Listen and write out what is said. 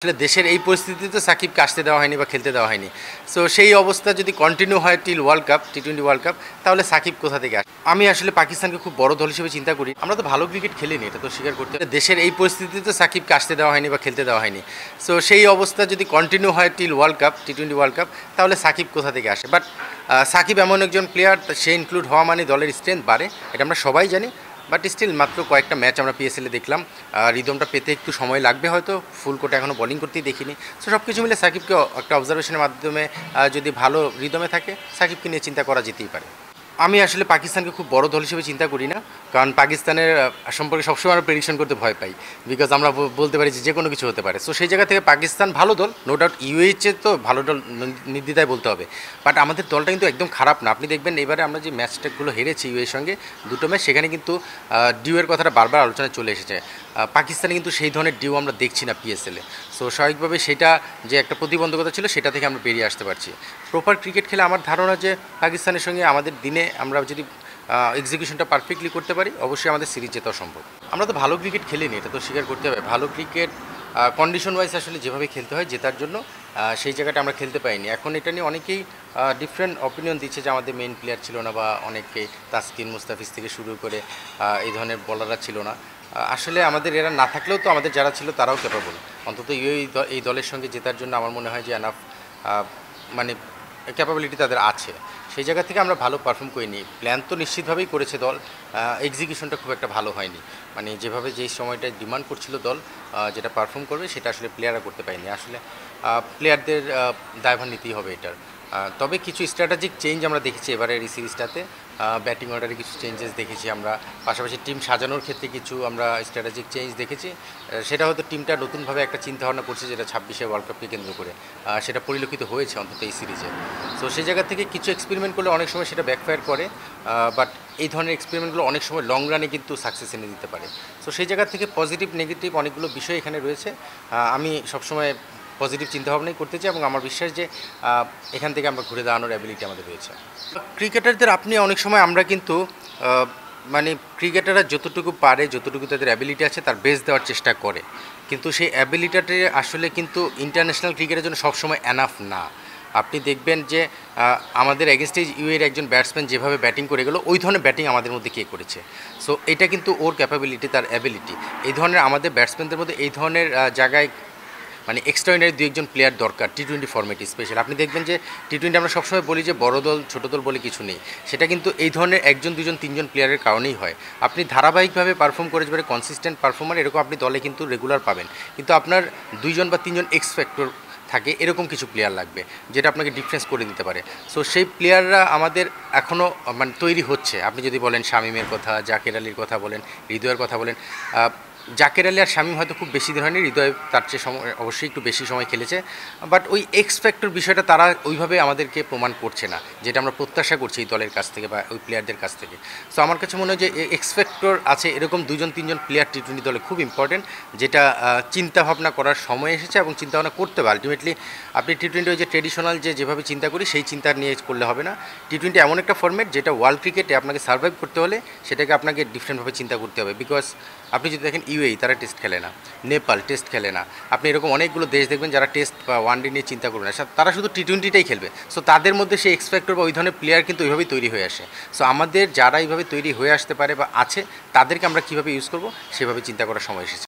আসলে দেশের এই পরিস্থিতিতে সাকিবকে আসতে দেওয়া হয়নি বা খেলতে দেওয়া হয়নি। সো সেই অবস্থা যদি কন্টিনিউ হয় টিল ওয়ার্ল্ড কাপ, টি-20 ওয়ার্ল্ড কাপ, তাহলে সাকিব কোথা থেকে আসে? আমি আসলে পাকিস্তানকে খুব বড় দল হিসেবে চিন্তা করি। আমরা তো ভালো ক্রিকেট খেলিনি, এটা তো স্বীকার করতে হবে। দেশের এই পরিস্থিতিতে সাকিবকে আসতে দেওয়া হয়নি বা খেলতে দেওয়া হয়নি। সো সেই অবস্থা যদি কন্টিনিউ হয় টিল ওয়ার্ল্ড কাপ, টি-20 ওয়ার্ল্ড কাপ, তাহলে সাকিব কোথা থেকে আসে? বাট সাকিব এমন একজন প্লেয়ার, সে ইনক্লুড হওয়া মানে দলের স্ট্রেংথ বাড়ে, এটা আমরা সবাই জানি। বাট স্টিল মাত্র কয়েকটা ম্যাচ আমরা পিএসএলে দেখলাম, রিদমটা পেতে একটু সময় লাগবে হয়তো, ফুল কোর্টে এখনও বোলিং করতেই দেখিনি। সো সব কিছু মিলে সাকিবকে একটা অবজারভেশনের মাধ্যমে যদি ভালো রিদমে থাকে, সাকিবকে নিয়ে চিন্তা করা যেতেই পারে। আমি আসলে পাকিস্তানকে খুব বড় দল হিসেবে চিন্তা করি না, কারণ পাকিস্তানের সম্পর্কে সবসময় আমরা প্রেডিকশন করতে ভয় পাই, বিকজ আমরা বলতে পারি যে কোনো কিছু হতে পারে। সো সেই জায়গা থেকে পাকিস্তান ভালো দল, নো ডাউট। ইউএইচে তো ভালো দল নির্দ্বিধায় বলতে হবে, বাট আমাদের দলটা কিন্তু একদম খারাপ না। আপনি দেখবেন এবারে আমরা যে ম্যাচটাগুলো হেরেছি ইউএর সঙ্গে, দুটো ম্যাচ, সেখানে কিন্তু ডিউয়ের কথাটা বারবার আলোচনায় চলে এসেছে। পাকিস্তানে কিন্তু সেই ধরনের ডিউ আমরা দেখছি না পিএসএলে। সো স্বাভাবিকভাবে সেটা যে একটা প্রতিবন্ধকতা ছিল, সেটা থেকে আমরা বেরিয়ে আসতে পারছি। প্রপার ক্রিকেট খেলে আমার ধারণা যে পাকিস্তানের সঙ্গে আমাদের দিনে আমরা যদি এক্সিকিউশনটা পারফেক্টলি করতে পারি, অবশ্যই আমাদের সিরিজ জেতাও সম্ভব। আমরা তো ভালো ক্রিকেট খেলিনি, এটা তো স্বীকার করতে হবে। ভালো ক্রিকেট কন্ডিশন ওয়াইজ আসলে যেভাবে খেলতে হয় জেতার জন্য, সেই জায়গাটা আমরা খেলতে পাইনি। এখন এটা নিয়ে অনেকেই ডিফারেন্ট অপিনিয়ন দিচ্ছে যে আমাদের মেইন প্লেয়ার ছিল না, বা অনেকে তাসকিন, মুস্তাফিজ থেকে শুরু করে এই ধরনের বলাররা ছিল না। আসলে আমাদের এরা না থাকলেও তো আমাদের যারা ছিল তারাও ক্যাপাবল। অন্তত এই দলের সঙ্গে জেতার জন্য আমার মনে হয় যে এনাফ মানে ক্যাপাবিলিটি তাদের আছে। সেই জায়গা থেকে আমরা ভালো পারফর্ম করিনি। প্ল্যান তো নিশ্চিতভাবেই করেছে দল, এক্সিকিউশনটা খুব একটা ভালো হয়নি। মানে যেভাবে যেই সময়টায় ডিমান্ড করছিল দল যেটা পারফর্ম করবে, সেটা আসলে প্লেয়াররা করতে পারেনি। আসলে প্লেয়ারদের দায়ভার নিতেই হবে এটার। তবে কিছু স্ট্র্যাটেজিক চেঞ্জ আমরা দেখেছি এবারের এই সিরিজটাতে। ব্যাটিং অর্ডারে কিছু চেঞ্জেস দেখেছি আমরা, পাশাপাশি টিম সাজানোর ক্ষেত্রে কিছু আমরা স্ট্র্যাটেজিক চেঞ্জ দেখেছি। সেটা হয়তো টিমটা নতুনভাবে একটা চিন্তাভাবনা করছে, যেটা 26-এ ওয়ার্ল্ড কাপকে কেন্দ্র করে সেটা পরিলক্ষিত হয়েছে অন্তত এই সিরিজে। সো সেই জায়গা থেকে কিছু এক্সপেরিমেন্ট করলে অনেক সময় সেটা ব্যাকফায়ার করে, বাট এই ধরনের এক্সপেরিমেন্টগুলো অনেক সময় লং রানে কিন্তু সাকসেস এনে দিতে পারে। সো সেই জায়গা থেকে পজিটিভ নেগেটিভ অনেকগুলো বিষয় এখানে রয়েছে। আমি সবসময় পজিটিভ চিন্তাভাবনাই করতে চাই, এবং আমার বিশ্বাস যে এখান থেকে আমরা ঘুরে দাঁড়ানোর অ্যাবিলিটি আমাদের রয়েছে। ক্রিকেটারদের আপনি অনেক সময় আমরা কিন্তু মানে ক্রিকেটাররা যতটুকু পারে, যতটুকু তাদের অ্যাবিলিটি আছে, তার বেস্ট দেওয়ার চেষ্টা করে, কিন্তু সেই অ্যাবিলিটিটা আসলে কিন্তু ইন্টারন্যাশনাল ক্রিকেটের জন্য সবসময় এনাফ না। আপনি দেখবেন যে আমাদের এগেনস্টে ইউএর একজন ব্যাটসম্যান যেভাবে ব্যাটিং করে গেলো, ওই ধরনের ব্যাটিং আমাদের মধ্যে কে করেছে? সো এটা কিন্তু ওর ক্যাপাবিলিটি, তার অ্যাবিলিটি। এই ধরনের আমাদের ব্যাটসম্যানদের মধ্যে এই ধরনের জায়গায় মানে এক্সট্রাঅর্ডিনারি দু একজন প্লেয়ার দরকার টি-20 ফরম্যাটে স্পেশাল। আপনি দেখবেন যে টি-20 আমরা সবসময় বলি যে বড় দল ছোটো দল বলে কিছু নেই, সেটা কিন্তু এই ধরনের একজন দুজন তিনজন প্লেয়ারের কারণেই হয়। আপনি ধারাবাহিকভাবে পারফর্ম করে যাবে, কনসিস্টেন্ট পারফর্মার এরকম আপনি দলে কিন্তু রেগুলার পাবেন, কিন্তু আপনার দুইজন বা তিনজন এক্স ফ্যাক্টর থাকে, এরকম কিছু প্লেয়ার লাগবে যেটা আপনাকে ডিফারেন্স করে দিতে পারে। সো সেই প্লেয়াররা আমাদের এখনও মানে তৈরি হচ্ছে। আপনি যদি বলেন শামিমের কথা, জাকের আলীর কথা বলেন, হৃদয়ের কথা বলেন, জাকের আলী আর শামীম হয়তো খুব বেশি দিন হয়নি, হৃদয় তার চেয়ে সময় অবশ্যই একটু বেশি সময় খেলেছে, বাট ওই এক্স ফ্যাক্টর বিষয়টা তারা ওইভাবে আমাদেরকে প্রমাণ করছে না, যেটা আমরা প্রত্যাশা করছি এই দলের কাছ থেকে বা ওই প্লেয়ারদের কাছ থেকে। সো আমার কাছে মনে হয় যে এক্স ফ্যাক্টর আছে এরকম দুজন তিনজন প্লেয়ার টি-20 দলে খুব ইম্পর্টেন্ট, যেটা চিন্তাভাবনা করার সময় এসেছে, এবং চিন্তাভাবনা করতে হবে। আলটিমেটলি আপনি টি-20 ওই যে ট্রেডিশনাল যেভাবে চিন্তা করি, সেই চিন্তা নিয়ে করলে হবে না। টি-20 এমন একটা ফর্ম্যাট যেটা ওয়ার্ল্ড ক্রিকেটে আপনাকে সার্ভাইভ করতে হলে সেটাকে আপনাকে ডিফারেন্টভাবে চিন্তা করতে হবে। বিকজ আপনি যদি দেখেন ইউএই, তারা টেস্ট খেলে না, নেপাল টেস্ট খেলে না, আপনি এরকম অনেকগুলো দেশ দেখবেন যারা টেস্ট বা ওয়ানডে নিয়ে চিন্তা করবে না, তারা শুধু টি-20টাই খেলবে। সো তাদের মধ্যে সেই এক্স ফ্যাক্টর বা ওই ধরনের প্লেয়ার কিন্তু ওইভাবেই তৈরি হয়ে আসে। সো আমাদের যারা এইভাবে তৈরি হয়ে আসতে পারে বা আছে, তাদেরকে আমরা কীভাবে ইউজ করবো সেভাবে চিন্তা করার সময় এসেছে।